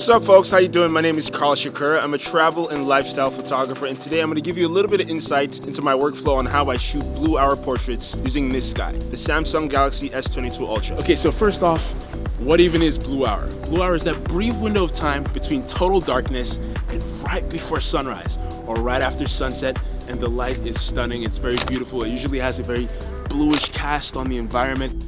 What's up, folks? How you doing? My name is Carl Shakur. I'm a travel and lifestyle photographer, and today I'm going to give you a little bit of insight into my workflow on how I shoot blue hour portraits using this guy, the Samsung Galaxy S22 Ultra. Okay, so first off, what even is blue hour? Blue hour is that brief window of time between total darkness and right before sunrise or right after sunset, and the light is stunning. It's very beautiful. It usually has a very bluish cast on the environment.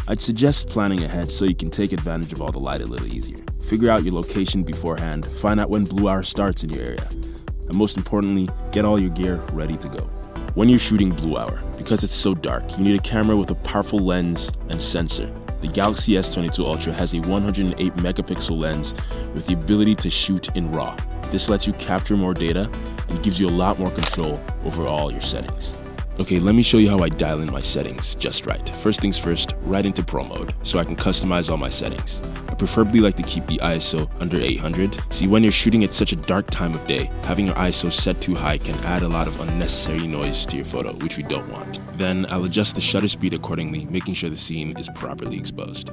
I'd suggest planning ahead so you can take advantage of all the light a little easier. Figure out your location beforehand, find out when blue hour starts in your area, and most importantly, get all your gear ready to go. When you're shooting blue hour, because it's so dark, you need a camera with a powerful lens and sensor. The Galaxy S22 Ultra has a 108 megapixel lens with the ability to shoot in RAW. This lets you capture more data and gives you a lot more control over all your settings. Okay, let me show you how I dial in my settings just right. First things first, right into Pro mode so I can customize all my settings. I preferably like to keep the ISO under 800. See, when you're shooting at such a dark time of day, having your ISO set too high can add a lot of unnecessary noise to your photo, which we don't want. Then I'll adjust the shutter speed accordingly, making sure the scene is properly exposed.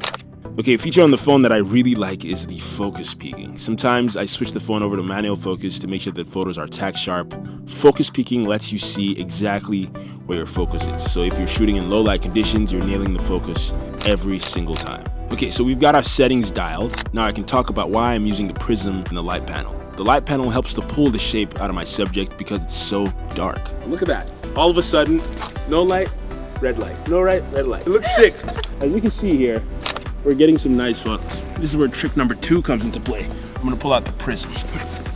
Okay, a feature on the phone that I really like is the focus peaking. Sometimes I switch the phone over to manual focus to make sure that photos are tack sharp. Focus peaking lets you see exactly where your focus is. So if you're shooting in low light conditions, you're nailing the focus every single time. Okay, so we've got our settings dialed. Now I can talk about why I'm using the prism and the light panel. The light panel helps to pull the shape out of my subject because it's so dark. Look at that. All of a sudden, no light, red light. No light, red light. It looks sick. As you can see here, we're getting some nice photos. This is where trick number 2 comes into play. I'm gonna pull out the prism.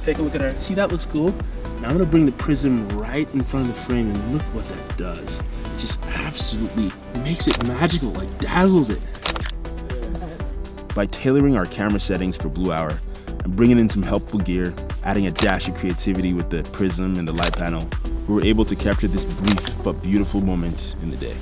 Take a look at her. See, that looks cool? Now I'm gonna bring the prism right in front of the frame and look what that does. It just absolutely makes it magical, like dazzles it. By tailoring our camera settings for blue hour and bringing in some helpful gear, adding a dash of creativity with the prism and the light panel, we were able to capture this brief but beautiful moment in the day.